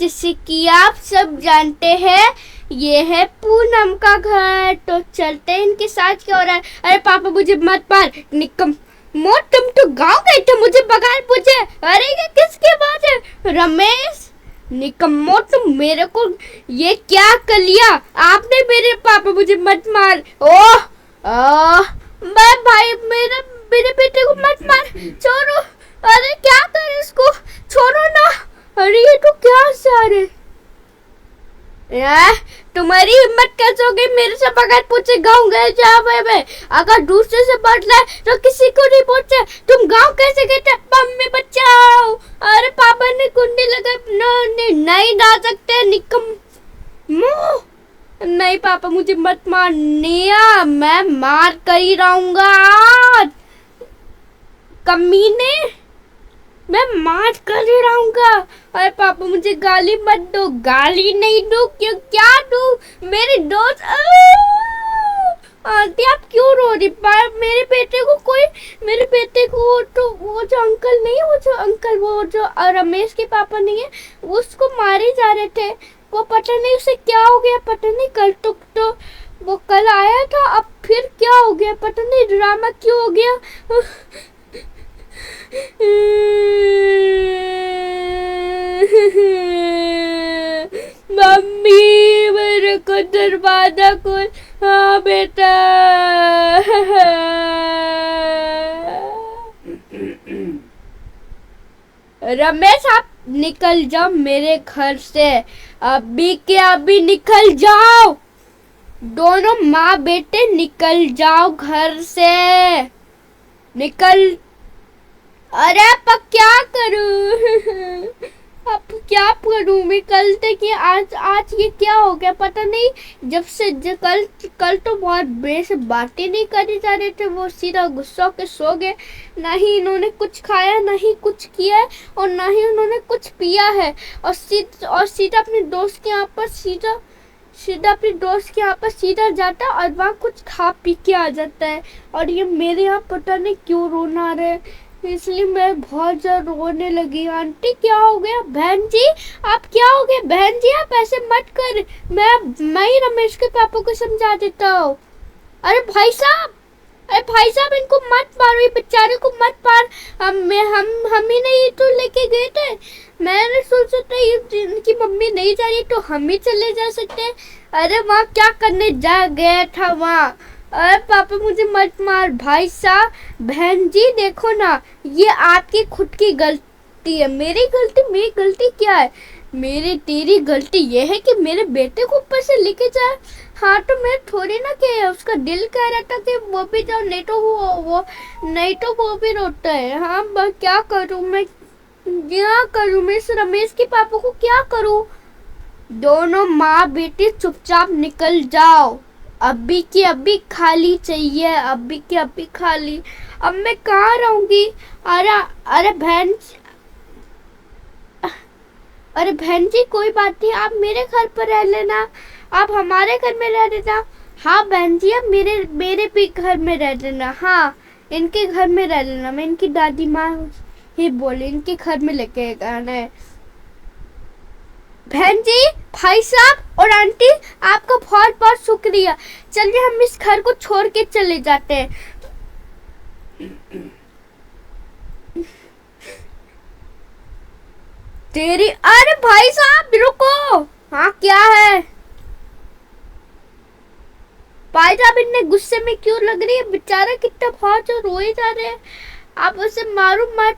जैसे कि आप सब जानते हैं ये है पूनम का घर। तो चलते हैं इनके साथ क्या हो रहा है। अरे पापा मुझे मत मार निकम मोट, तुम तो गांव गए थे मुझे बगैर पूछे। अरे ये किसके बात है रमेश निकम्मो, तुम मेरे को ये क्या कर लिया आपने। मेरे पापा मुझे मत मार। मैं भाई मेरे बेटे को मत मार, छोड़ो। अरे क्या कर इसको, छोड़ो ना। अरे ये तो क्या सारे यार, तुम्हारी हिम्मत कैसे हो गई मेरे से बगैर पूछे गांव गए जा भाई। अगर दूसरे से बढ़ रहा है तो किसी को नहीं पूछे। तुम गांव कैसे गए थे, मम्मी बचाओ। अरे पापा ने कुंडी लगा, नहीं जा सकते निकम मुंह। नहीं पापा मुझे मत मार, निया मैं मार कर ही रहूंगा आज। कमीने मैं मार कर ही रहूंगा। अरे पापा मुझे गाली मत दो। गाली नहीं दो, क्यों क्या दो मेरे दोस्त। आंटी आप क्यों रो रही। मेरे बेटे को कोई, मेरे बेटे को तो वो जो अंकल नहीं, वो जो अंकल वो जो रमेश के पापा नहीं है, उसको मारे जा रहे थे। वो पता नहीं उसे क्या हो गया, पता नहीं कल तो वो कल आया था, अब फिर क्या हो गया पता नहीं, ड्रामा क्यों हो गया। मम्मी मेरे को दरवाजा खोल। हाँ बेटा। रमेश आप निकल जाओ मेरे घर से, अभी के अभी निकल जाओ। दोनों माँ बेटे निकल जाओ घर से, निकल। अरे अब क्या करूं। अब क्या करूं मैं। कल तक ये आज ये क्या हो गया पता नहीं। जब से कल तो बहुत बेस बातें नहीं करी जा रहे थे, वो सीधा गुस्सा होकर सो गए। ना ही इन्होंने कुछ खाया, ना ही कुछ किया है, और ना ही उन्होंने कुछ पिया है। और सीधा अपने दोस्त के यहाँ पर सीधा अपने दोस्त के यहाँ पर सीधा जाता है और वहाँ कुछ खा पी के आ जाता है। और ये मेरे यहाँ पता नहीं क्यों रोना आ रहा है, इसलिए मैं बहुत ज्यादा रोने लगी। आंटी क्या हो गया। बहन जी आप क्या हो गए। बहन जी आप ऐसे मत कर, मैं ही रमेश के पापा को समझा देता हूँ। अरे भाई साहब, अरे भाई साहब इनको मत मारो, ये बेचारे को मत मार। हम ही नहीं तो लेके गए थे। मैंने सोचा था इनकी मम्मी नहीं जा रही तो हम ही चले जा सकते। अरे वहाँ क्या करने जा गया था वहाँ। अरे पापा मुझे मत मार। भाई साहब बहन जी देखो ना, ये आपकी खुद की गलती है। मेरी गलती क्या है। तेरी गलती ये है कि मेरे बेटे को ऊपर से लेके जाए। हाँ तो मैं थोड़ी ना कि उसका दिल कह रहा था कि वो भी जाओ, नहीं तो वो भी रोता है। हाँ क्या करूँ मैं, क्या करूँ मैं इस रमेश के पापा को क्या करूँ। दोनों माँ बेटी चुपचाप निकल जाओ, अभी की अभी खाली चाहिए, अभी की अभी खाली। अब मैं कहाँ रहूंगी। अरे बहन जी कोई बात नहीं, आप मेरे घर पर रह लेना, आप हमारे घर में रह लेना। हाँ बहन जी आप मेरे भी घर में रह लेना। हाँ इनके घर में रह लेना, मैं इनकी दादी माँ ही बोली इनके घर में लेके आना है। बहन जी, भाई साहब और आंटी आपका बहुत बहुत शुक्रिया। चलिए हम इस घर को छोड़ के चले जाते हैं। तेरी, अरे भाई साहब रुको। हाँ क्या है भाई साहब, इतने गुस्से में क्यों लग रही है। बेचारा कितना बहुत जो रोए जा रहे हैं, आप उसे मारो मत।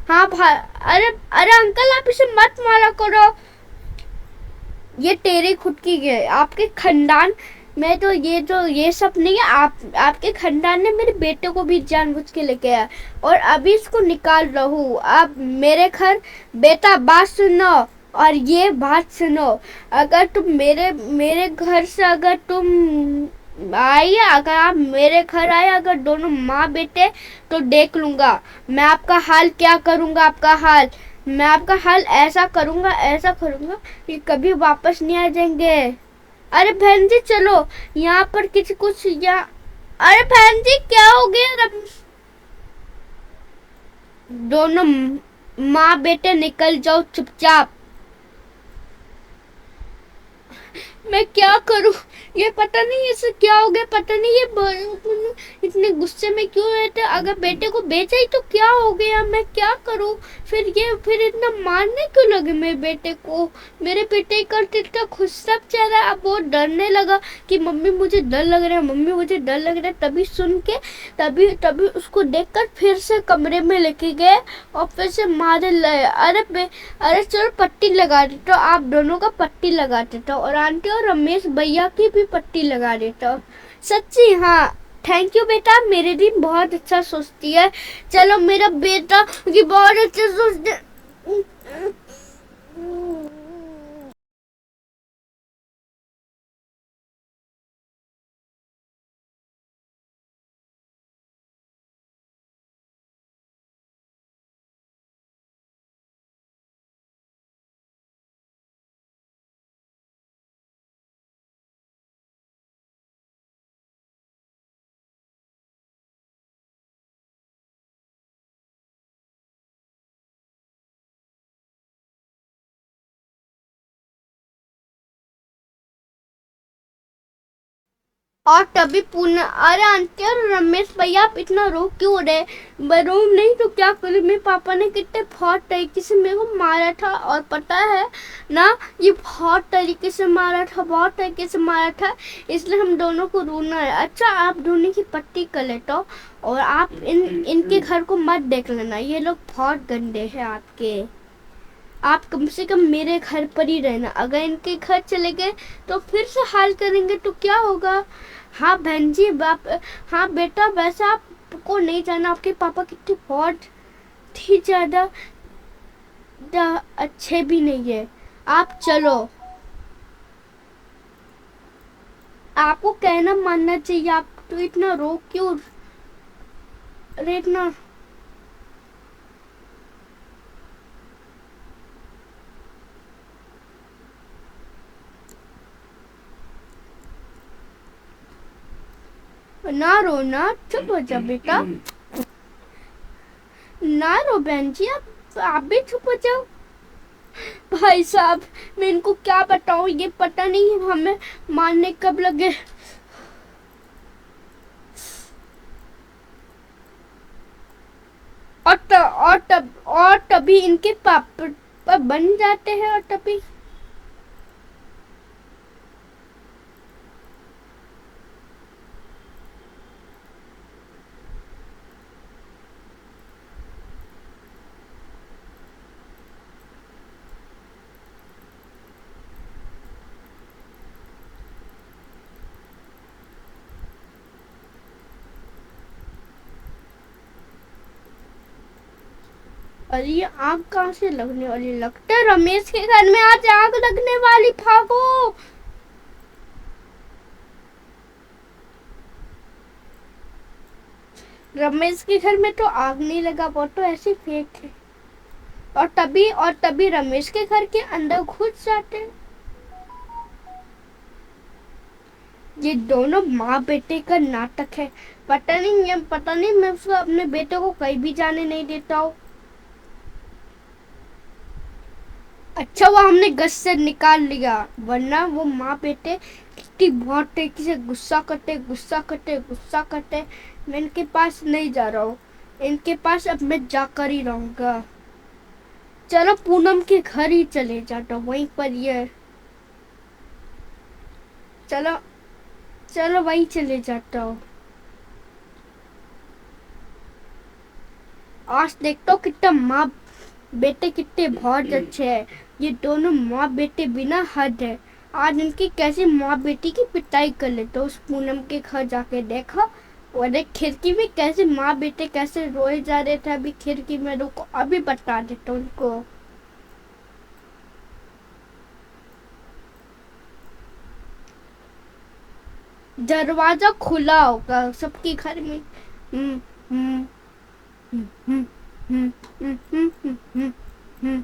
हाँ भाई, अरे अंकल आप इसे मत मारा करो, ये तेरे खुद की है। आपके खानदान में तो ये सब नहीं है। आपके खानदान ने मेरे बेटे को भी जानबूझ के लेके आया और अभी इसको निकाल रहा हूँ। अब मेरे घर बेटा बात सुनो और ये बात सुनो, अगर तुम मेरे घर से अगर तुम आइए, अगर आप मेरे घर आए, अगर दोनों माँ बेटे, तो देख लूंगा मैं आपका हाल क्या करूंगा। मैं आपका हाल ऐसा करूंगा कि कभी वापस नहीं आ जाएंगे। अरे बहन जी चलो यहाँ पर किसी कुछ या। अरे बहन जी क्या हो गया। दोनों माँ बेटे निकल जाओ चुपचाप। मैं क्या करूं? ये पता नहीं इसे क्या हो गया, पता नहीं ये इतने गुस्से में क्यों रहते। अगर बेटे को बेचा ही तो क्या हो गया, मैं क्या करूं? फिर इतना मारने क्यों लगे मेरे बेटे को? मेरे बेटे का इतना खुश सब चेहरा अब वो डरने लगा कि मम्मी मुझे डर लग रहा है, मम्मी मुझे डर लग रहा है। तभी सुन के तभी उसको देखकर फिर से कमरे में लेके गए और फिर से मारे लगे। अरे चलो पट्टी लगा देता हूँ, आप दोनों का पट्टी लगा देता हूँ और आंटी और रमेश भैया की भी पट्टी लगा देता हूँ। सच्ची? हाँ, थैंक यू बेटा, मेरे दिन बहुत अच्छा सोचती है। चलो मेरा बेटा की बहुत अच्छा सोचते। और तभी पूना, अरे आंटी और रमेश भैया आप इतना रो क्यों रहे? रो नहीं तो क्या करूं? मेरे पापा ने कितने बहुत तरीके से मेरे को मारा था और पता है ना, ये बहुत तरीके से मारा था, बहुत तरीके से मारा था। इसलिए हम दोनों को रोना है। अच्छा आप दोनों की पट्टी कर लेता हूँ और आप इनके घर को मत देख लेना, ये लोग बहुत गंदे हैं आपके। आप कम से कम मेरे घर पर ही रहना। अगर इनके घर चले गए तो फिर से हाल करेंगे तो क्या होगा? हाँ बहन जी, बाप, हाँ बेटा, वैसे आपको नहीं जाना, आपके पापा कितने बहुत ही ज्यादा अच्छे भी नहीं है। आप चलो, आपको कहना मानना चाहिए। आप तो इतना रो क्यों अरे इतना। ना रो ना, चुप हो जा बेटा, ना रो बहन जी, आप भी चुप हो जाओ। भाई साहब, मैं इनको क्या बताऊं, ये पता नहीं हमें मारने कब लगे। और तभी इनके पापा बन जाते हैं और तभी अरे ये आग कहाँ से लगने वाली? लगता है रमेश के घर में आज आग लगने वाली, भागो। रमेश के घर में तो आग नहीं लगा, वो तो ऐसे फेक है। और तभी रमेश के घर के अंदर घुस जाते हैं। ये दोनों माँ बेटे का नाटक है। पता नहीं मैं उसको अपने बेटे को कहीं भी जाने नहीं देता हूँ। अच्छा वो हमने गश से निकाल लिया, वरना वो माँ बेटे कितनी बहुत तरीके से गुस्सा करते। मैं इनके पास नहीं जा रहा हूँ, इनके पास अब मैं जाकर ही रहूंगा। चलो पूनम के घर ही चले जाता हूँ, वहीं पर ये, चलो चलो वहीं चले जाता हूँ। आज देखता हूँ कितना माँ बेटे कितने बहुत अच्छे हैं। ये दोनों माँ बेटे बिना हद है। आज इनकी कैसे माँ बेटी की पिटाई कर लेते हो। उस पूनम के घर जाके देखा और एक खिड़की में कैसे माँ बेटे कैसे रोए जा रहे थे। अभी खिड़की में रुको, अभी बता देता हूँ उनको। दरवाजा खुला होगा सबके घर में। हम्म हम्म हम्म हम्म हम्म हम्म हम्म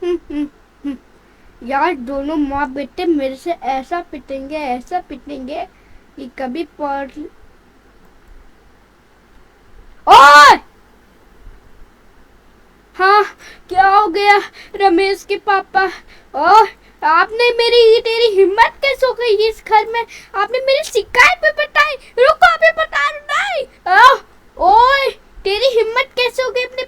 हम्म हम्म यार दोनों माँ बेटे मेरे से ऐसा पिटेंगे कि कभी पर। ओए हाँ, क्या हो गया रमेश के पापा? ओह, आपने मेरी तेरी हिम्मत कैसे हो गई इस घर में? आपने मेरी शिकायत भी बताई? रुको, अभी बता नहीं। ओए, तेरी हिम्मत कैसे हो गई अपने?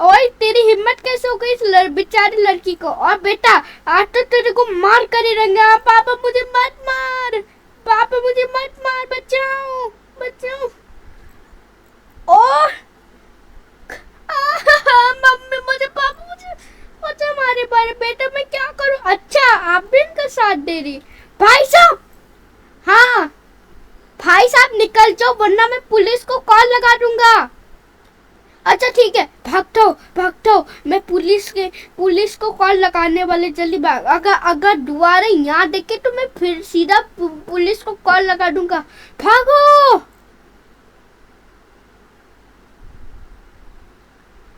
ओए, तेरी हिम्मत कैसे हो गई इस बेचारी लड़की को? और बेटा, आज तो तेरे को मार कर ही रहेंगे। पापा मुझे मत मार, पापा मुझे मत मार, बचाओ बचाओ। ओह, मम्मी मुझे, पापा मुझे मुझे मारे मारे। बेटा मैं क्या करूं? अच्छा, आप भी इनका साथ दे रही? भाई साहब, हाँ भाई साहब निकल जाओ वरना मैं पुलिस को कॉल लगा दूंगा। अच्छा ठीक है, भागता हूँ भागता हूँ। मैं पुलिस को कॉल लगाने वाले, जल्दी भाग। अगर अगर दोबारा यहाँ देखे तो मैं फिर सीधा पुलिस को कॉल लगा दूंगा। भागो।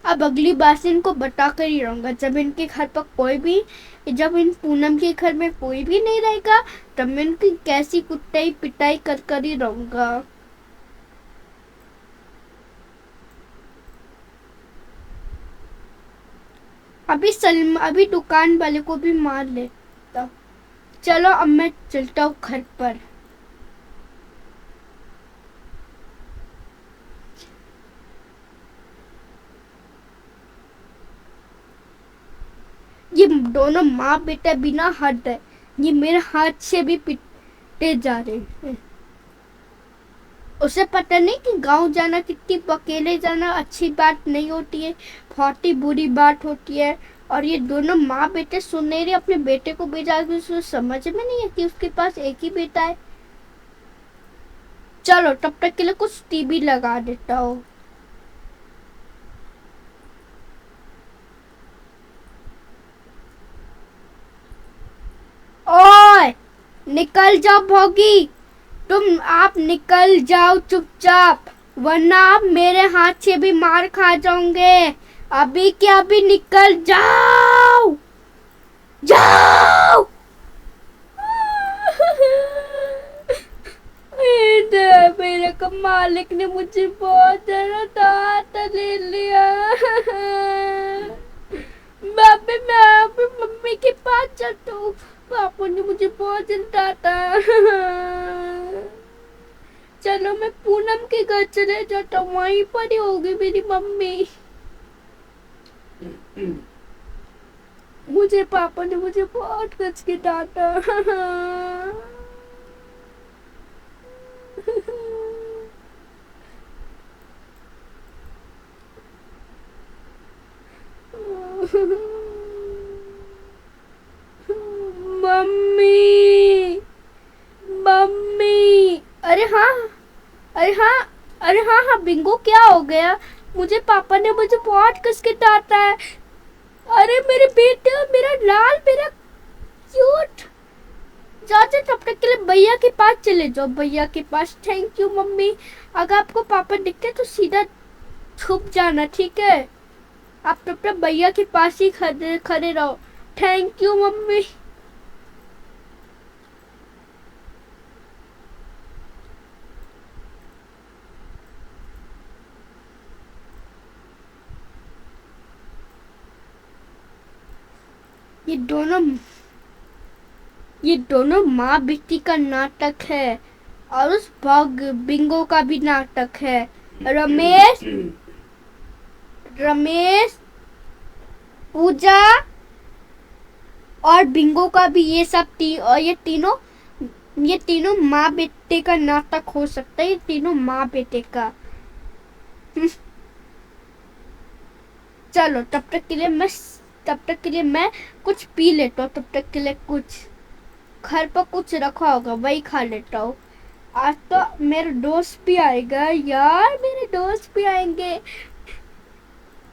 अब अगली बार से इनको बता कर ही रहूंगा, जब इनके घर पर कोई भी, जब इन पूनम के घर में कोई भी नहीं रहेगा तब मैं इनकी कैसी कुटाई पिटाई कर ही रहूंगा। अभी दुकान वाले को भी मार लेता। चलो अब मैं चलता हूँ घर पर। ये दोनों माँ बेटा बिना हद है, ये मेरे हाथ से भी पिटते जा रहे हैं। उसे पता नहीं कि गांव जाना, कितनी अकेले जाना अच्छी बात नहीं होती है, बहुत ही बुरी बात होती है। और ये दोनों माँ बेटे सुन नहीं रहे, अपने बेटे को भेजा के उसको समझ में नहीं है कि उसके पास एक ही बेटा है। चलो तब तक के लिए कुछ टीवी लगा देता हूँ। ओए, निकल जाओ भोगी, आप निकल जाओ चुपचाप, वरना आप मेरे हाथ से भी मार खा जाओगे। अभी के अभी निकल जाओ, जाओ। मेरे को मालिक ने मुझे बहुत ज्यादा डांट ले लिया। बाबे, मैं अभी मम्मी के पास चलता हूँ, पापा ने मुझे बहुत ज्यादा डांटा। चलो मैं पूनम के घर चले जाता हूँ, वहीं पर ही होगी मेरी मम्मी। मुझे पापा ने मुझे बहुत कच के डांटा। मम्मी, मम्मी, अरे हाँ, अरे हाँ, अरे हाँ हाँ बिंगो, क्या हो गया? मुझे पापा ने मुझे बहुत कस के डांटा है। अरे मेरे बेटे, मेरा लाल, मेरा क्यूट। जाओ जाओ, तब तक के लिए भैया के पास चले जाओ, भैया के पास। Thank you mummy. अगर आपको पापा दिखते तो सीधा छुप जाना, ठीक है? आप तब तक भैया के पास ही खड़े खड़े रहो। Thank you mummy. ये दोनों ये दोनों माँ बेटी का नाटक है, और उस बिंगो का भी नाटक है। रमेश, रमेश, पूजा और बिंगो का भी, ये सब और ये तीनों माँ बेटे का नाटक हो सकता है, ये तीनों माँ बेटे का। चलो तब तक के लिए मैं कुछ पी लेता हूँ, तब तक के लिए कुछ घर पर कुछ रखा होगा वही खा लेता हूँ। आज तो मेरे दोस्त भी आएगा यार, मेरे दोस्त भी आएंगे,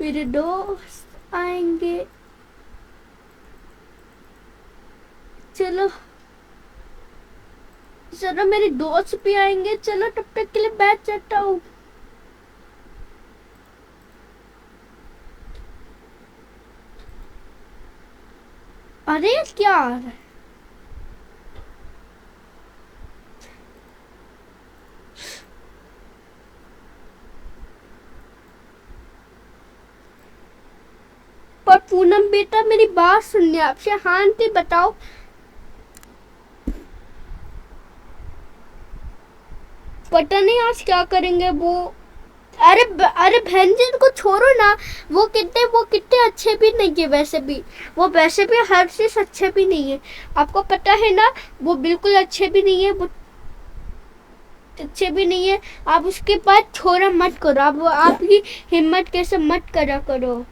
मेरे दोस्त आएंगे। चलो चलो, मेरे दोस्त भी आएंगे। चलो तब तक के लिए बैठ जाता हूँ। अरे क्या आ रहा है? और पूनम बेटा मेरी बात सुनिए आपसे। हाँ आंटी बताओ। पता नहीं आज क्या करेंगे वो। अरे बहन जी इनको छोड़ो ना। वो कितने अच्छे भी नहीं है वैसे भी। वो वैसे भी हर चीज अच्छे भी नहीं है। आपको पता है ना। वो बिल्कुल अच्छे भी नहीं है। वो अच्छे भी नहीं है। आप उसके बाद छोड़ा मत करो। आप आपकी हिम्मत कैसे मत करा करो।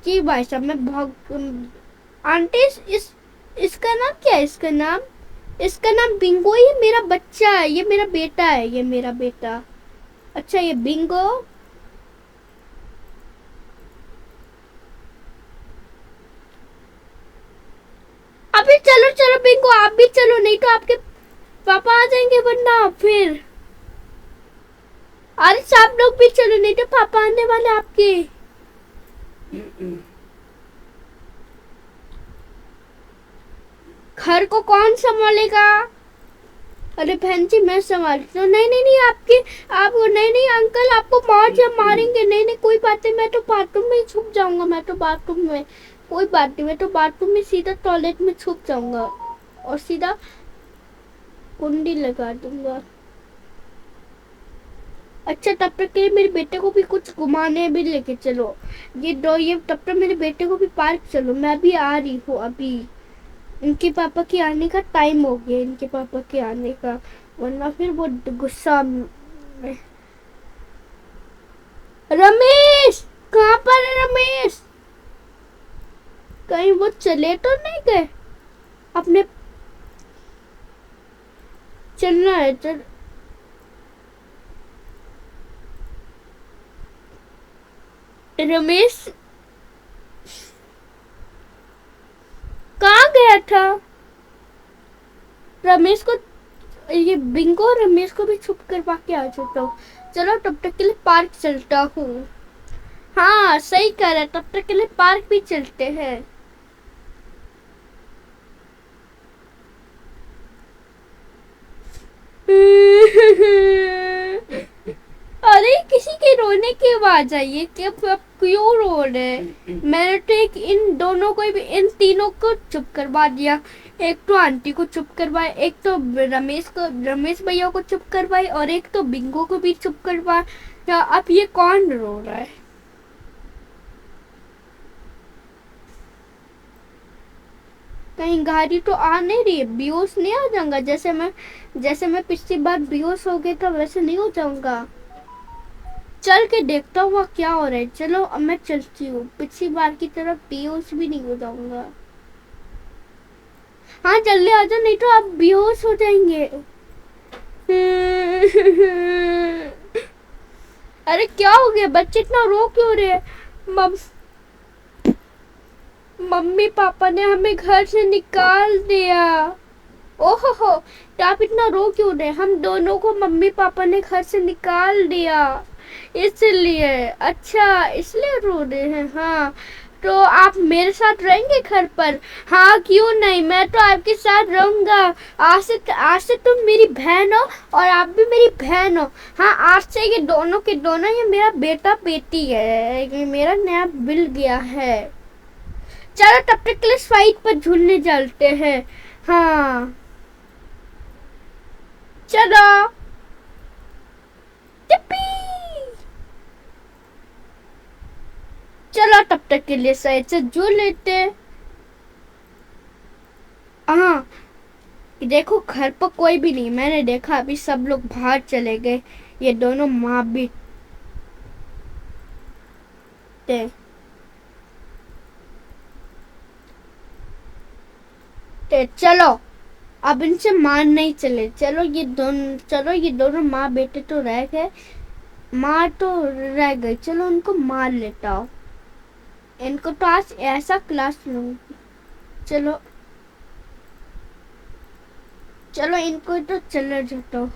जी भाई साहब मैं बहुत। आंटी इसका नाम क्या है। इसका नाम बिंगो। ये मेरा बच्चा है। ये मेरा बेटा है। ये मेरा बेटा। अच्छा ये बिंगो। अभी चलो चलो बिंगो आप भी चलो नहीं तो आपके पापा आ जाएंगे वरना फिर। अरे सब लोग भी चलो नहीं तो पापा आने वाले आपके। घर को कौन संभालेगा। अरे बहन जी मैं संभालती हूँ। नहीं नहीं नहीं आपकी आप नहीं नहीं अंकल आपको मार जब मारेंगे। नहीं नहीं कोई बात नहीं। मैं तो बाथरूम में ही छुप जाऊंगा। मैं तो बाथरूम में कोई बात नहीं। मैं तो बाथरूम में सीधा टॉयलेट में छुप जाऊंगा और सीधा कुंडी लगा दूंगा। अच्छा तब तक के लिए मेरे बेटे को भी कुछ घुमाने भी लेके चलो। ये तब तक मेरे बेटे को भी पार्क चलो। मैं भी आ रही हूँ अभी। इनके पापा के आने का टाइम हो गया। इनके पापा के आने का वरना फिर वो गुस्सा में। रमेश कहाँ पर है रमेश। कहीं वो चले तो नहीं गए। अपने चलना है चल। रमेश कहाँ गया था। रमेश को ये बिंगो रमेश को भी छुप करवा के आ जाता हूँ। चलो तब तक के लिए पार्क चलता हूँ। हाँ सही कह रहा है। तब तक के लिए पार्क भी चलते हैं। अरे किसी के रोने की आवाज आई है। क्यों रो रहे हैं। मैंने तो इन दोनों को भी इन तीनों को चुप करवा दिया। एक तो आंटी को चुप करवाए। एक तो रमेश भैया को चुप करवाए और एक तो बिंगो को भी चुप करवाए। अब ये कौन रो रहा है। कहीं गाड़ी तो आ नहीं रही है। बेहोश नहीं आ जाऊंगा। जैसे मैं पिछली बार बेहोश हो गया था वैसे नहीं हो जाऊंगा। चल के देखता हुआ क्या हो रहा है। चलो अब मैं चलती हूँ। पिछली बार की तरह बेहोश भी नहीं हो जाऊंगा। हाँ जल्दी आ जाओ नहीं तो आप बेहोश हो जाएंगे। अरे क्या हो गया बच्चे इतना रो क्यों रहे। मम मम्मी पापा ने हमें घर से निकाल दिया। ओहो हो तो आप इतना रो क्यों रहे। हम दोनों को मम्मी पापा ने घर से निकाल दिया इसलिए। अच्छा इसलिए रो रहे हैं। हाँ तो आप मेरे साथ रहेंगे घर पर। हाँ क्यों नहीं मैं तो आपके साथ रहूंगा। आज से तुम मेरी बहन हो और आप भी मेरी बहन हो। हाँ आज से ये दोनों के दोनों ये मेरा बेटा बेटी है। ये मेरा नया बिल गया है। चलो तब तक के लिए स्लाइड पर झूलने चलते हैं। हाँ चलो Yippee! चलो तब तक के लिए साइड से झूल लेते हैं। हाँ देखो घर पर कोई भी नहीं। मैंने देखा अभी सब लोग बाहर चले गए। ये दोनों माँ भी थे। चलो अब इनसे मार नहीं चले। चलो ये दोनों माँ बेटे तो रह गए। माँ तो रह गई। चलो उनको मार लेता हूँ। इनको तो आज ऐसा क्लास लूंगी। चलो चलो इनको तो चले जाता हूँ।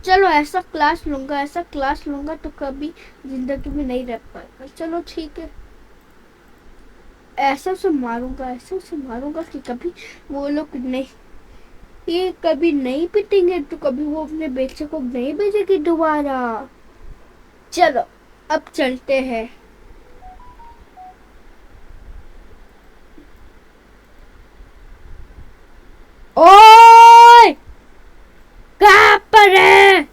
चलो ऐसा क्लास लूंगा तो कभी जिंदगी में नहीं रह पाएगा। चलो ठीक है ऐसा से मारूंगा कि कभी वो लोग नहीं, ये कभी नहीं पिटेंगे तो कभी वो अपने बेटे को नहीं भेजेगी दोबारा। चलो अब चलते हैं। ओए, कहाँ पर है?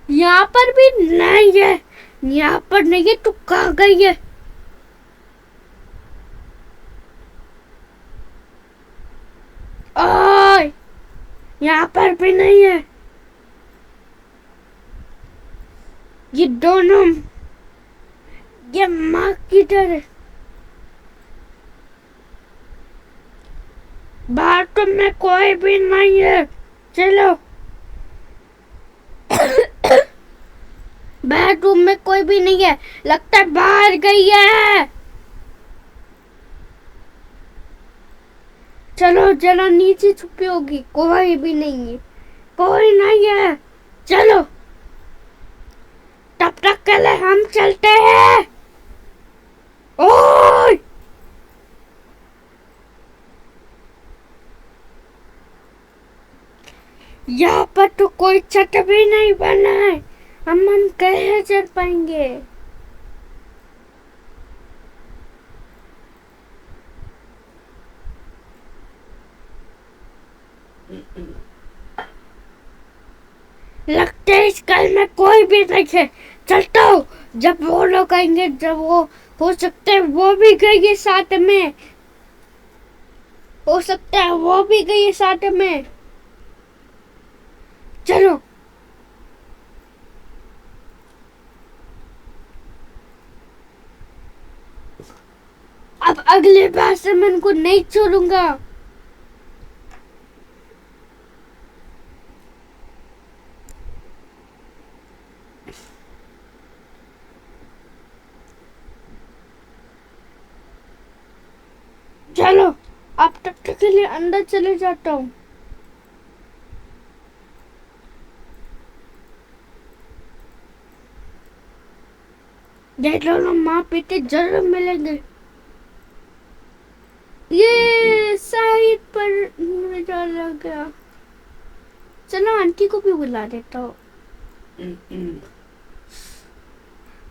यहाँ पर भी नहीं है, यहाँ पर नहीं है तो कहाँ गई है? ओए, यहाँ पर भी नहीं है। ये दोनों, ये माँ किधर है? बाहर तो में कोई भी नहीं है। चलो बेडरूम में कोई भी नहीं है, लगता है बाहर गई है। चलो चलो नीचे छुपी होगी, कोई भी नहीं है, कोई नहीं है। चलो तब तक के लिए हम चलते हैं। ओए, यहाँ पर तो कोई छत भी नहीं बना है, हम कैसे चल पाएंगे? लगता है इस घर में कोई भी नहीं है। चलता हूँ, जब वो लोग आएंगे, जब वो हो सकता है वो भी गई है साथ में, हो सकता है वो भी गई है साथ में। चलो अब अगले बार से मैं उनको नहीं छोड़ूंगा। चलो अब तक के लिए अंदर चले जाता हूँ। ये दोनों माँ बेटे जरूर मिलेंगे। ये साइड पर मजा लग गया। चलो आंटी को भी बुला देता हूँ।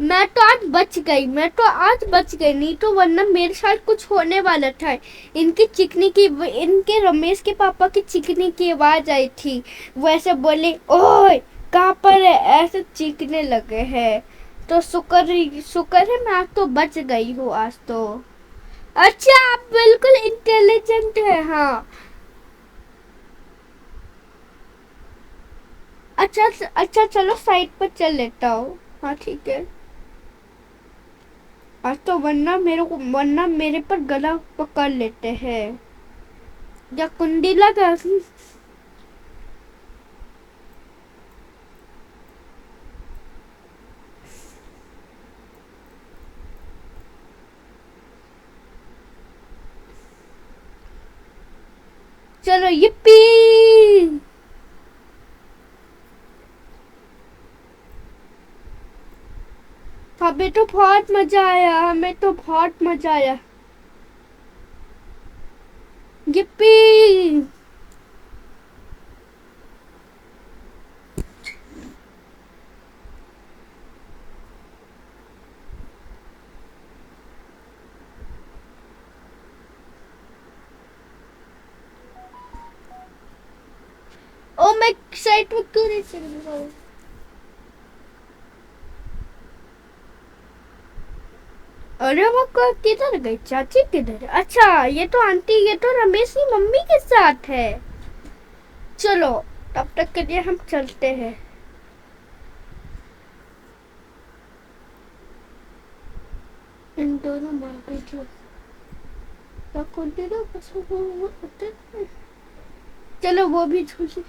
मैं तो आज बच गई, नहीं तो वरना मेरे साथ कुछ होने वाला था। इनके रमेश के पापा की चीखने की आवाज आई थी। वो ऐसे बोले, ओए कहाँ पर है, ऐसे चीखने लगे हैं। तो शुक्र है मैं आज तो बच गई हूँ आज तो। अच्छा आप बिल्कुल इंटेलिजेंट है। हाँ अच्छा अच्छा, चलो साइड पर चल लेता हूँ। हाँ ठीक है। आज तो वरना मेरे पर गला पकड़ लेते हैं या कुंडी लगा। चलो yippee, हमें तो बहुत मजा आया, हमें तो बहुत मजा आया। yippee, ओ मैं साइड में क्यों नहीं चल रहा हूँ? अरे वो किधर गई? चाची किधर है? अच्छा ये तो आंटी, ये तो रमेश की मम्मी के साथ है। चलो तब तक के लिए हम चलते हैं। इन दोनों माँ बेटियों चलो वो भी झूले।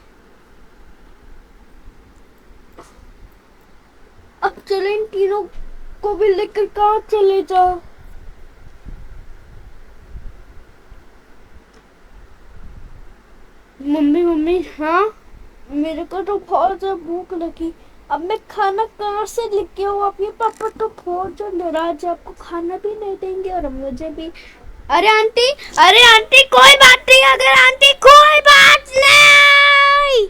अब चलो इन तीनों को भी लेकर कहाँ चले जाओ। मम्मी मम्मी, हाँ मेरे को तो बहुत ज्यादा भूख लगी, अब मैं खाना कहाँ से लेके आऊँ? अब ये पापा तो बहुत जो नाराज है, आपको खाना भी नहीं देंगे और मुझे भी। अरे आंटी, अरे आंटी कोई बात नहीं, अगर आंटी कोई बात नहीं।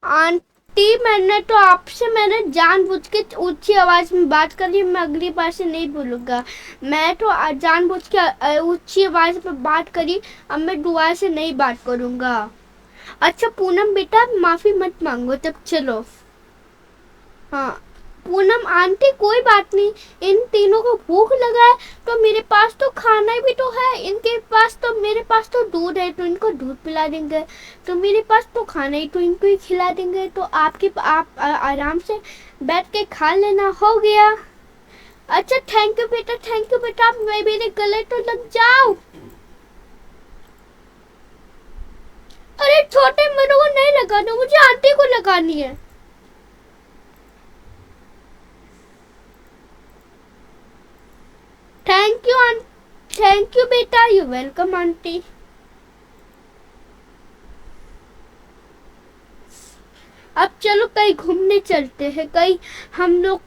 आंटी मैंने जानबूझ के ऊंची आवाज में बात करी, मैं अगली बार से नहीं बोलूंगा। मैं तो जानबूझ के ऊंची आवाज में बात करी, अब मैं दोबारा से नहीं बात करूंगा। अच्छा पूनम बेटा, माफी मत मांगो तब, चलो। हाँ पूनम आंटी कोई बात नहीं, इन तीनों को भूख लगा है तो मेरे पास तो खाना भी तो है, इनके पास तो, मेरे पास तो दूध है तो इनको दूध पिला देंगे, तो मेरे पास तो खाना ही तो इनको ही खिला देंगे, तो आप आराम से बैठ के खा लेना, हो गया। अच्छा थैंक यू बेटा, थैंक यू बेटा, मैं मेरे गले तो लग जाओ। अरे छोटे मेरे को नहीं लगाना, मुझे आंटी को लगानी है। थैंक यू थैंक यू बेटा, यू वेलकम आंटी। अब चलो कहीं घूमने चलते हैं, कहीं हम लोग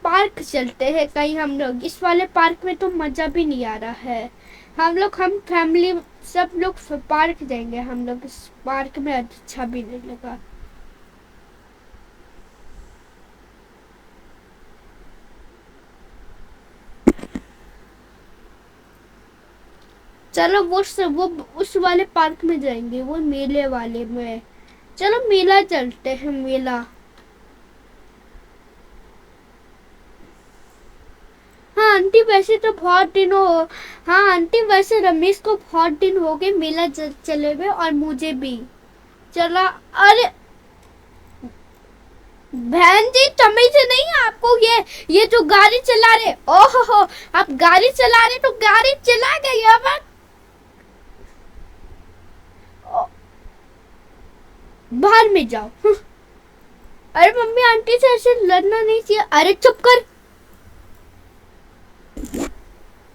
पार्क चलते हैं, कहीं हम लोग, इस वाले पार्क में तो मजा भी नहीं आ रहा है। हम फैमिली सब लोग पार्क जाएंगे, हम लोग इस पार्क में अच्छा भी नहीं लगा। चलो वो उस वाले पार्क में जाएंगे, वो मेले वाले में। चलो मेला चलते हैं, मेला। हाँ आंटी वैसे तो बहुत दिन हो, हाँ आंटी वैसे रमेश को बहुत दिन हो गए मेला चले हुए, और मुझे भी। चला। अरे बहन जी तमीज नहीं है आपको, ये जो गाड़ी चला रहे, ओहो हो, आप गाड़ी चला रहे तो गाड़ी चला गई अब। बाहर में जाओ। अरे मम्मी आंटी से ऐसे लड़ना नहीं चाहिए, अरे चुप कर।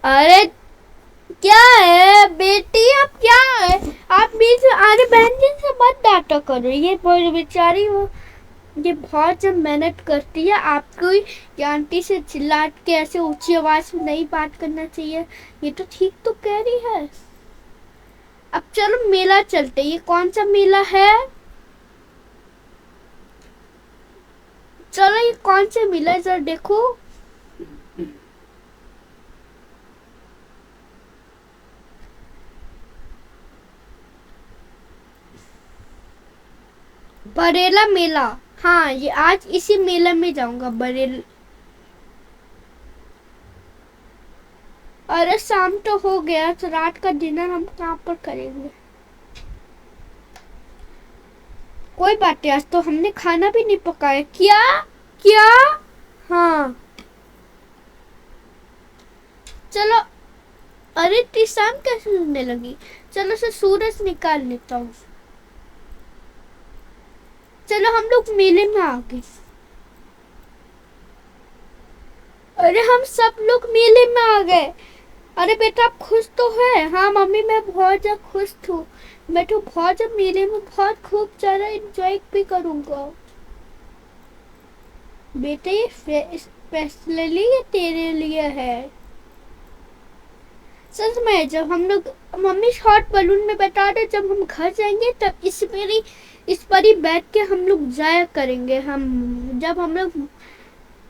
अरे क्या है बेटी, अब क्या है, आप बीच में, अरे बहन जी से मत डांटा करो, ये बेचारी वो, ये बहुत जब मेहनत करती है, आपको ये आंटी से चिल्ला के ऐसे ऊंची आवाज में नहीं बात करना चाहिए, ये तो ठीक तो कह रही है। अब चलो मेला चलते, ये कौन सा मेला है? चलो ये कौन सा मेला है जरा देखो। बरेला मेला, हाँ ये आज इसी मेला में जाऊंगा, बरेल। अरे शाम तो हो गया, तो रात का डिनर हम कहाँ पर करेंगे? कोई बात नहीं, आज तो हमने खाना भी नहीं पकाया। क्या क्या? हाँ चलो। अरे इतनी शाम कैसे होने लगी? चलो से सूरज निकाल लेता हूँ। चलो हम लोग मेले में आ गए। अरे हम सब लोग मेले में आ गए। अरे बेटा आप खुश तो है? हाँ मम्मी मैं बहुत ज्यादा खुश हूँ, मैं तो बहुत ज्यादा मेले में बहुत खूब ज्यादा एंजॉय भी करूँगा। बेटा ये स्पेशली ये तेरे लिए है। सच में जब हम लोग, मम्मी शॉर्ट बलून में बता रहे, जब हम घर जाएंगे तब इस पर ही बैठ के हम लोग जाया करेंगे। हम जब हम लोग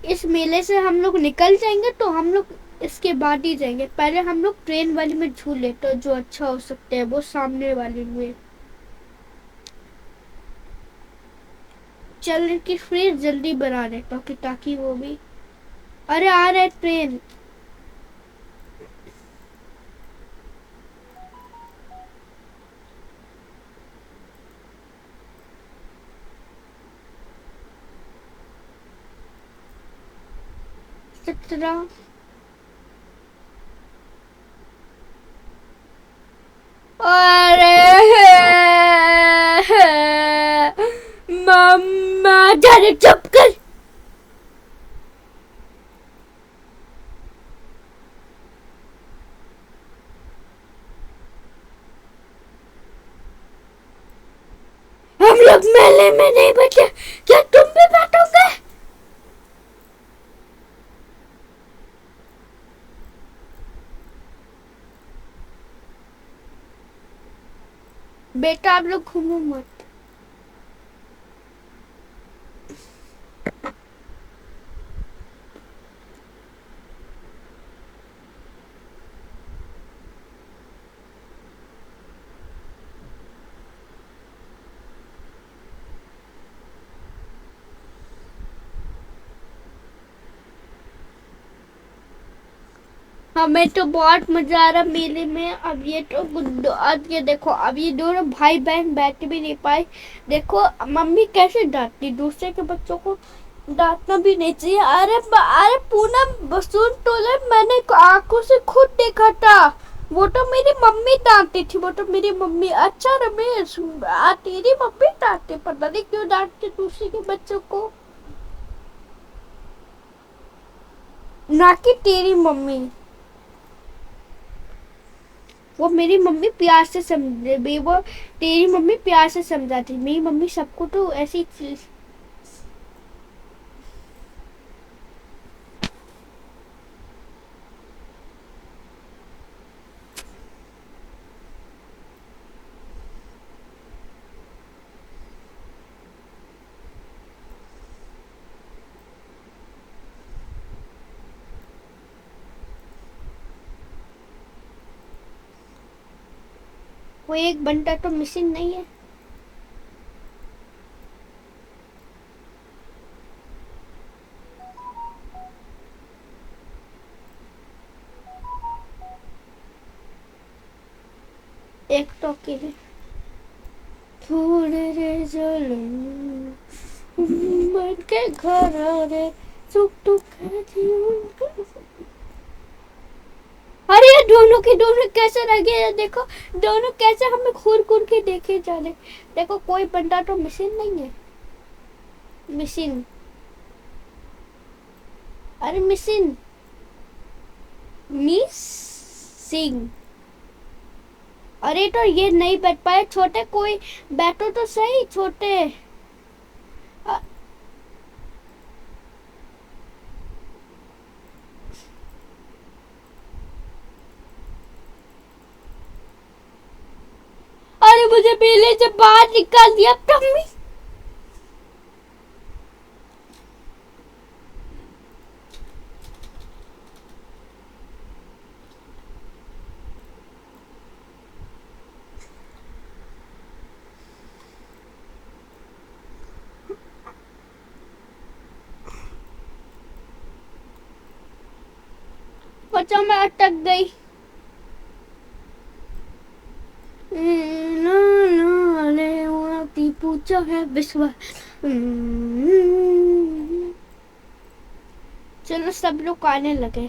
इस मेले से हम लोग निकल जाएंगे तो हम लोग इसके बाद ही जाएंगे, पहले हम लोग ट्रेन वाली में झूले तो जो अच्छा हो सकते हैं वो सामने वाली में। चल की फ्रीज जल्दी बना रहे ताकि वो भी, अरे आ रहे ट्रेन। चतरा। अरे मम्मा जाने चुप कर। हम लोग मेले में नहीं बैठे, क्या तुम भी बैठोगे? बेटा आप लोग घूमो मत। हमें तो बहुत मजा आ रहा मेले में। अब ये तो अब ये देखो, अब ये दोनों भाई बहन बैठ भी नहीं पाए। देखो मम्मी कैसे डांटती, दूसरे के बच्चों को डांटना भी नहीं चाहिए। अरे पूनम सुन तो ले, मैंने आंखों से खुद देखा था। वो तो मेरी मम्मी डांटती थी, वो तो मेरी मम्मी। अच्छा रमेश, तेरी मम्मी डांटती, पता नहीं क्यों डांटती दूसरे के बच्चों को, ना कि तेरी मम्मी। वो मेरी मम्मी प्यार से समझे भी, वो तेरी मम्मी प्यार से समझाती, मेरी मम्मी सबको तो ऐसी चीज। वो एक बंटा तो मिसिंग नहीं है। एक तो अकेले थोड़े रे जुल्म मर के घर रे, सुख दुख है जीवन। अरे ये दोनों के दोनों कैसे लगे हैं, देखो दोनों कैसे हमें घूर घूर के देखे जा रहे। देखो कोई बंदा तो मिसिंग नहीं है। मिसिंग, अरे मिसिंग, मिसिंग। अरे तो ये नहीं बैठ पाए छोटे, कोई बैठो तो सही छोटे। अ- अरे मुझे मेले से बाहर निकाल दिया टम्मी। बच्चा मैं अटक गई। पूछा है विश्वास। चलो सब लोग आने लगे,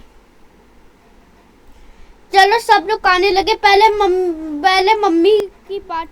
चलो सब लोग आने लगे। पहले मम्मी की बात।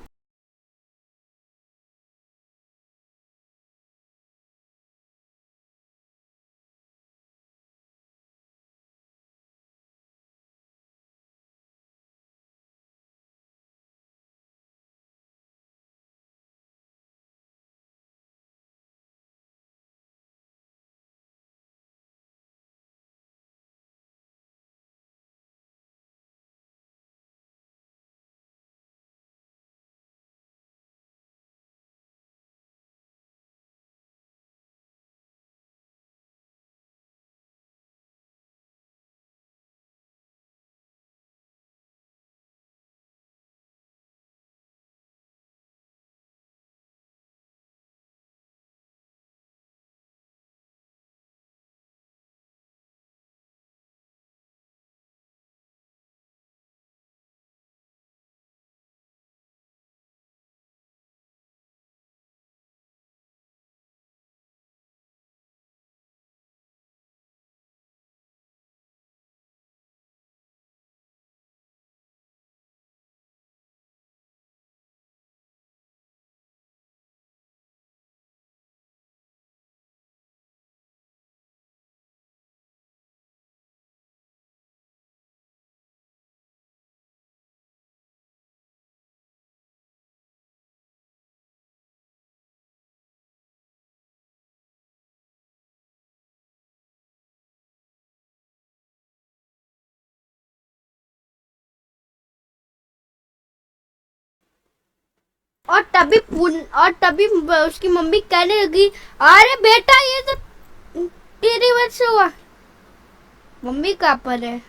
और तभी उसकी मम्मी कहने लगी, अरे बेटा ये तो तेरी वजह से हुआ। मम्मी कहाँ पर है?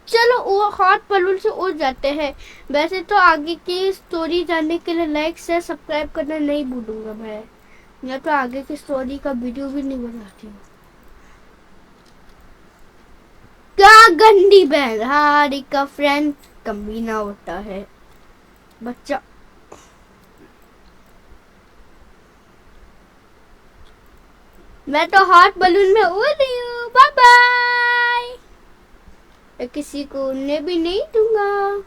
चलो वो हॉट बलून से उड़ जाते हैं। वैसे तो आगे की स्टोरी जानने के लिए लाइक शेयर सब्सक्राइब करना नहीं भूलूंगा मैं। मैं तो आगे की स्टोरी का वीडियो भी नहीं बनाती हूँ। क्या गंदी बहन, हारी का फ्रेंड कमीना होता है बच्चा। मैं तो हॉट बलून में उड़ रही हूँ। Bye bye. किसी को उड़ने भी नहीं दूंगा।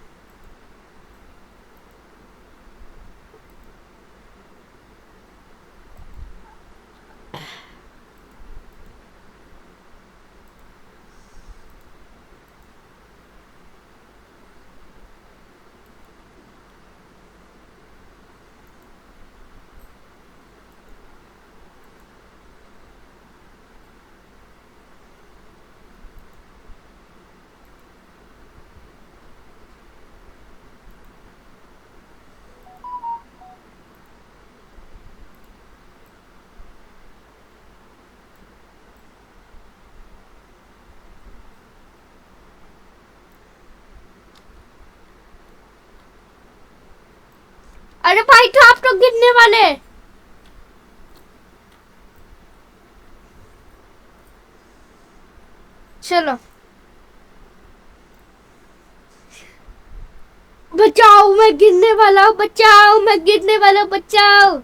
अरे भाई तो आप लोग गिरने वाले। चलो बचाओ, मैं गिरने वाला हूँ। बचाओ, मैं गिरने वाला हूँ। बचाओ।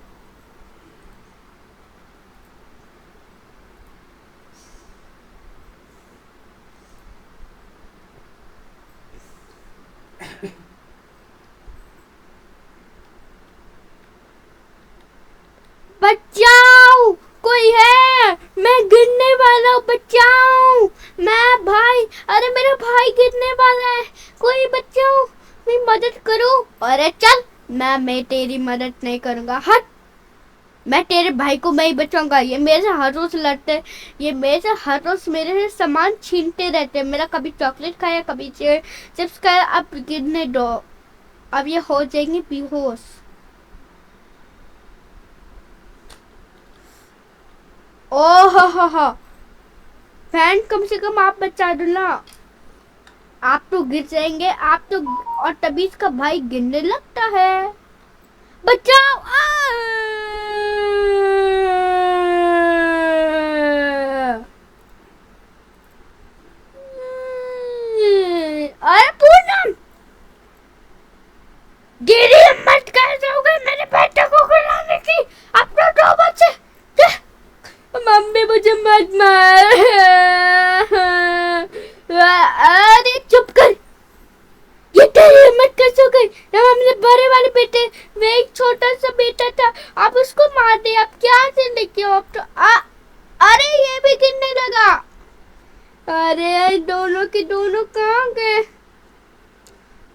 बचाओ, कोई है? मैं गिरने वाला हूँ। बचाओ। मैं भाई, अरे मेरा भाई गिरने वाला है। कोई बचाओ, मेरी मदद करो। अरे चल, मैं तेरी मदद नहीं करूंगा। हट। मैं तेरे भाई को मैं ही बचाऊंगा। ये मेरे से हर रोज लड़ते। ये मेरे से हर रोज मेरे से सामान छीनते रहते हैं। मेरा कभी चॉकलेट खाया, कभी चिप्स खाया। अब गिरने दो। अब ये हो जाएंगे बेहोश। ओहो हो। फैन कम से कम आप बचा दो ना। आप तो गिर जाएंगे आप तो। और तभी इसका भाई गिरने लगता है। बचाओ। अरे पूनम, गिरी मत कर दोगे मेरे बेटे को खिलाने की। अपना दो बच्चे। मम्मी मुझे मत मार। अरे चुप कर। ये तेरी हिम्मत कैसे हो गई? जब हमने बड़े वाले बेटे में एक छोटा सा बेटा था, आप उसको मार दे। आप क्या से लेके हो? आप तो अरे ये भी गिरने लगा। अरे दोनों के दोनों कहाँ गए?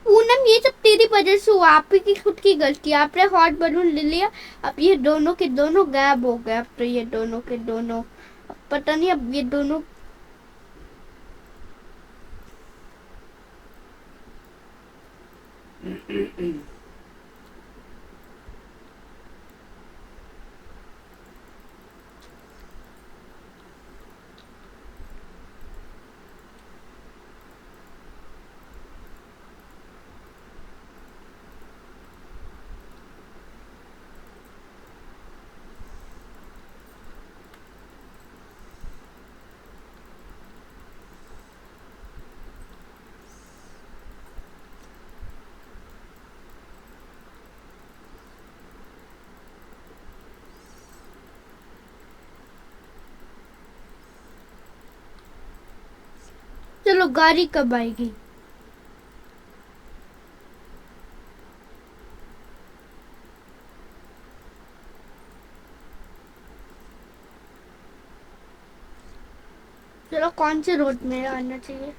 पूनम ये सब तेरी वजह से हुआ। आप ही की खुद की गलती। आपने हॉट बलून ले लिया। अब ये दोनों के दोनों गायब हो गए। अब तो ये दोनों के दोनों, अब पता नहीं अब ये दोनों। चलो गाड़ी कब आएगी? चलो कौन से रोड में आना चाहिए?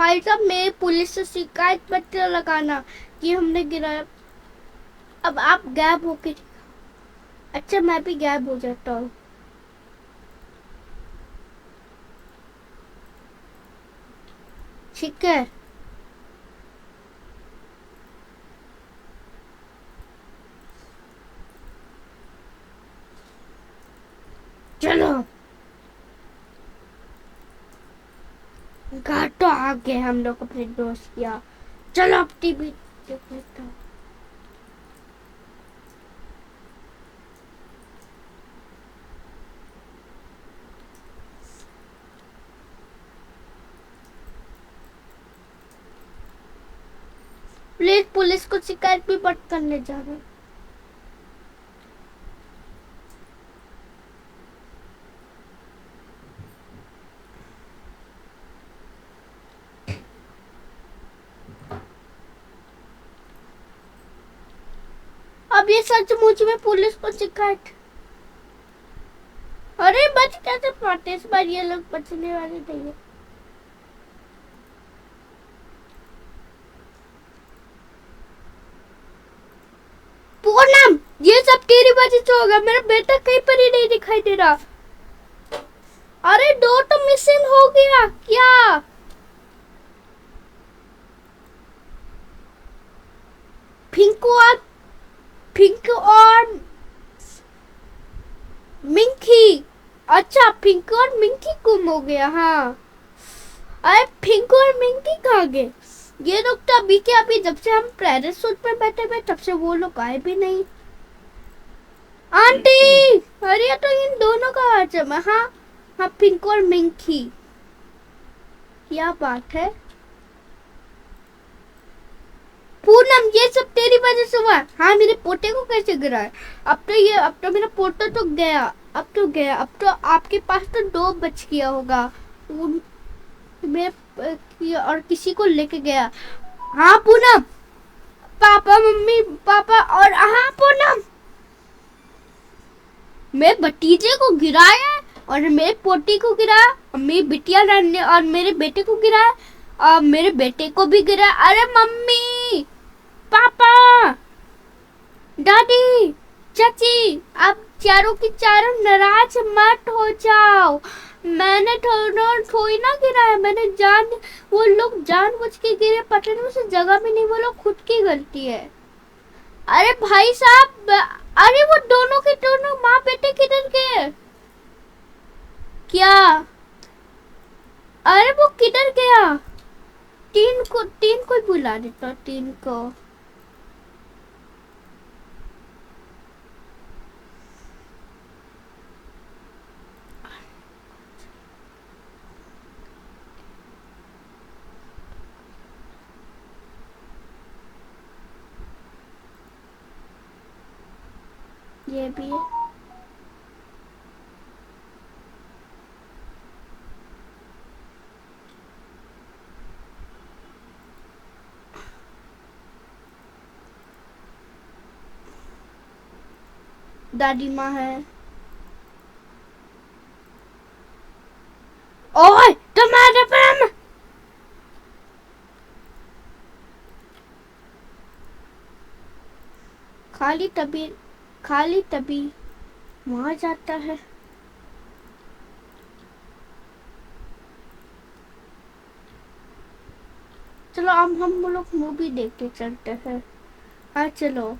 भाई साहब मेरे पुलिस से शिकायत पत्र लगाना कि हमने गिराया। अब आप गायब होके, अच्छा मैं भी गायब हो जाता हूँ। ठीक है, चलो घर तो आ गए हम लोग अपने दोस्त किया। चलो अब टीवी देख लेता हूँ। प्लीज पुलिस को शिकायत भी मत करने जा रहे। अब ये सचमुच में पुलिस को शिकायत। अरे बच कैसे पाते, इस बार ये लोग बचने वाले नहीं है। पूनम ये सब तेरी वजह से होगा, मेरा बेटा कहीं पर ही नहीं दिखाई दे रहा। अरे दो तो मिसिंग हो गया क्या? पिंकू और मिंकी। अच्छा पिंकू और मिंकी गुम हो गया। हाँ अरे पिंकू और मिंकी कहाँ गए? ये लोग तो अभी के अभी, जब से हम पैराशूट पर बैठे हुए तब से वो लोग आए भी नहीं। आंटी अरे तो इन दोनों का आवाज है। हाँ हाँ पिंकू और मिंकी, क्या बात है? पूनम ये सब तेरी वजह से हुआ। हाँ मेरे पोते को कैसे गिरा है? अब तो मेरा पोता तो गया। अब तो आपके पास तो दो बच गया होगा। मैं और किसी को लेके गया। हाँ पूनम, पापा मम्मी पापा और हाँ पूनम, मेरे भतीजे को गिराया और मेरे पोती को गिराया और मेरी बिटिया ने और मेरे बेटे को गिराया और मेरे बेटे को भी गिरा। अरे मम्मी पापा दादी चाची, आप चारों की चारों नाराज मत हो जाओ। मैंने थोड़ी ना गिराया, मैंने वो लोग जानबूझ के गिरे, पता नहीं उसे जगह भी नहीं, वो लोग खुद की गलती है। अरे भाई साहब, अरे वो दोनों के दोनों माँ बेटे किधर गए? क्या? अरे वो किधर गया? तीन को बुला देता, तीन को। ये भी है। दादी माँ है। ओए तुम्हारे पर खाली तभी वहां जाता है। चलो अब हम लोग मूवी देखते चलते हैं। हाँ चलो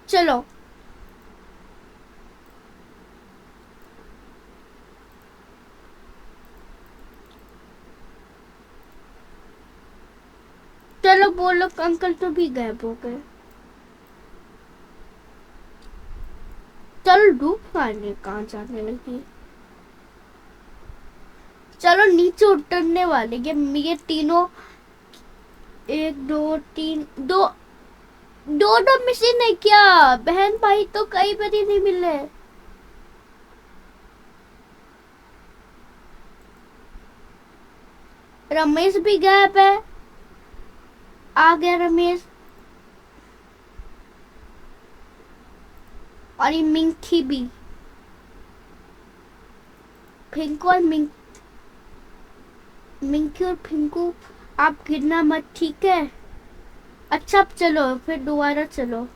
चलो चलो, वो लोग अंकल तो भी गायब हो गए। चलो धूप आने कहाँ जाने लगी। चलो नीचे उतरने वाले ये तीनों, एक दो तीन, दो दो दो मिसिंग है क्या? बहन भाई तो कई बार ही नहीं मिले। रमेश भी गायब है। आ गया रमेश और ये मिंकी भी। पिंकू और मिंकी और पिंकू, आप गिरना मत, ठीक है? अच्छा अब चलो, फिर दोबारा चलो।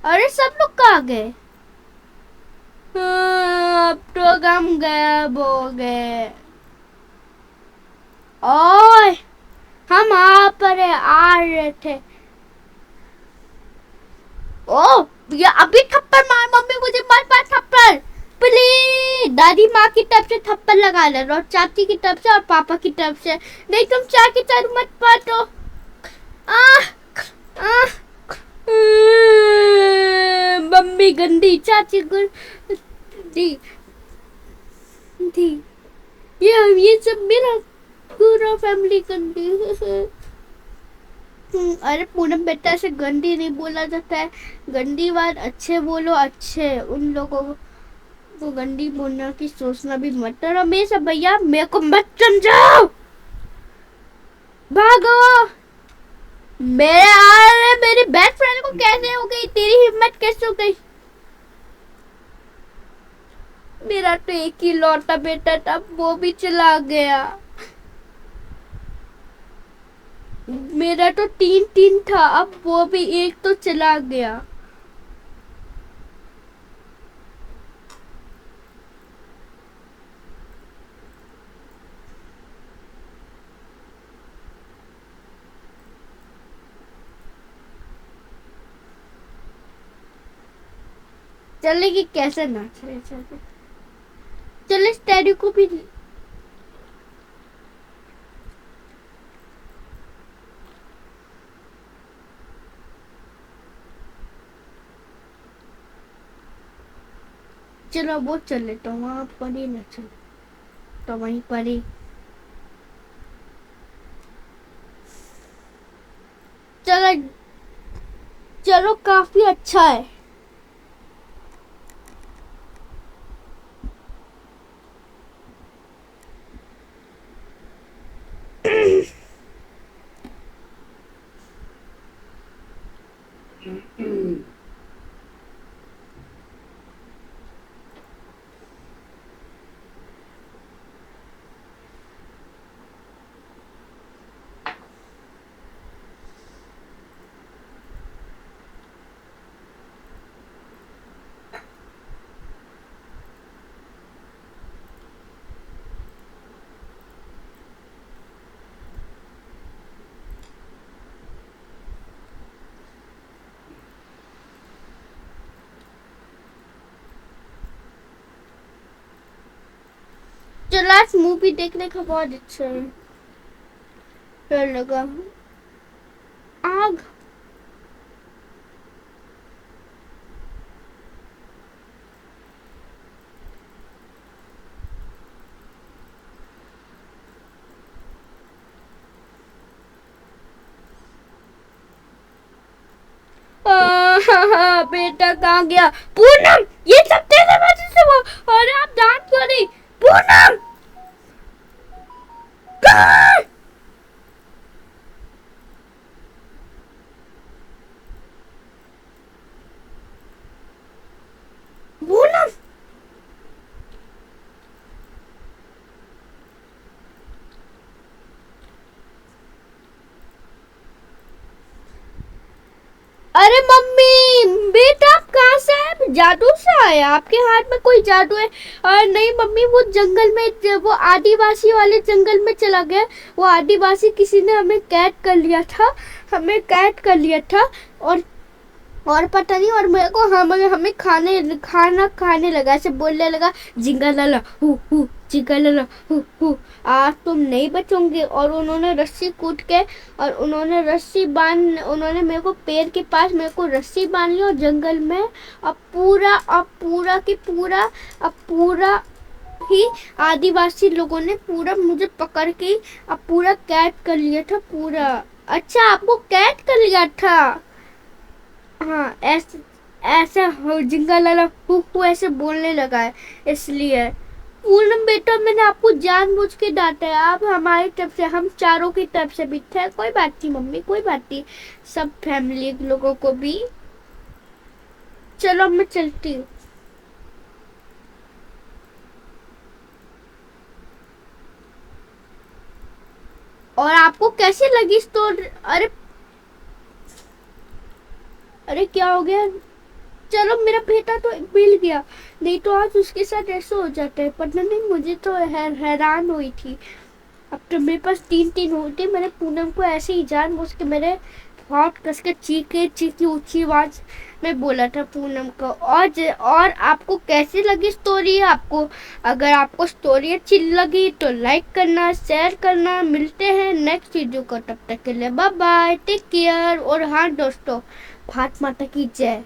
अरे सब लोग कहाँ गए? अब तो हम गायब हो गए। ओए, हम आ पर आ रहे थे। ओ, ये अभी थप्पड़ मार, मम्मी मुझे मार मार थप्पड़ प्लीज। दादी माँ की तरफ से थप्पड़ लगा ले, और चाची की तरफ से और पापा की तरफ से। नहीं तुम चार की तरफ मत पाटो। आह आह, मम्मी गंदी, चाची गंदी थी। ये सब मेरा पूरा फैमिली गंदी। अरे पूनम बेटा, ऐसे गंदी नहीं बोला जाता है। गंदी बात अच्छे बोलो, अच्छे। उन लोगों को गंदी बोलने की सोचना भी मत। और रमेश भैया मेरे को मत समझाओ, भागो। मेरी बेस्ट फ्रेंड को कैसे हो गई? तेरी हिम्मत कैसे हो गई? मेरा तो एक ही लौटा बेटा था, वो भी चला गया। मेरा तो तीन तीन था, अब वो भी एक तो चला गया। चलेगी कैसे ना चले, चले चले स्टैडियो को भी। चलो वो चले, तो वहां पर ही ना चले, तो वहीं पर ही। चलो चलो, काफी अच्छा है। चलो आज मूवी देखने का बहुत अच्छा है। डर लगा आग। बेटा कहाँ गया? पूनम, ये सब तेरे वजह से हुआ। और आप जान क्यों नहीं? पूनम कहाँ? पूनम, अरे मम्मी बेटा आप कहाँ से आए? जादू से आया? आपके हाथ में कोई जादू है? और नहीं मम्मी, वो जंगल में, वो आदिवासी वाले जंगल में चला गया। वो आदिवासी किसी ने हमें कैद कर लिया था, हमें कैद कर लिया था। और पता नहीं, और मेरे को हमें खाना खाने लगा, ऐसे बोलने लगा जिंगा लाला हु जिंगा लाला हु, आज तुम नहीं बचोगे। और उन्होंने रस्सी कूद के, और उन्होंने मेरे को पेड़ के पास मेरे को रस्सी बांध ली, और जंगल में अब पूरा ही आदिवासी लोगों ने पूरा मुझे पकड़ के अब पूरा कैद कर लिया था पूरा। अच्छा, आपको कैद कर लिया था? हाँ, ऐसे ऐसे जिंगा लाला हु ऐसे बोलने लगा है, इसलिए। पूनम बेटा, मैंने आपको जानबूझ के डांटा है। आप हमारी तरफ से, हम चारों की तरफ से भी थे। कोई बात नहीं मम्मी, कोई बात नहीं, सब फैमिली लोगों को भी। चलो मैं चलती हूँ। और आपको कैसी लगी स्टोरी? अरे अरे क्या हो गया? चलो मेरा बेटा तो मिल गया, नहीं तो आज उसके साथ ऐसा हो जाता है। पता नहीं, मुझे तो हैरान हुई थी। अब तो मेरे पास तीन तीन होते। मैंने पूनम को ऐसे ही जानबूझ के मेरे हाथ कस के चीखे चीखी ऊंची आवाज में बोला था पूनम को। और आपको कैसी लगी स्टोरी? आपको अगर आपको स्टोरी अच्छी लगी तो लाइक करना, शेयर करना। मिलते हैं नेक्स्ट वीडियो को, तब तक के लिए बाय बाय, टेक केयर। और हाँ दोस्तों, भारत माता की जय।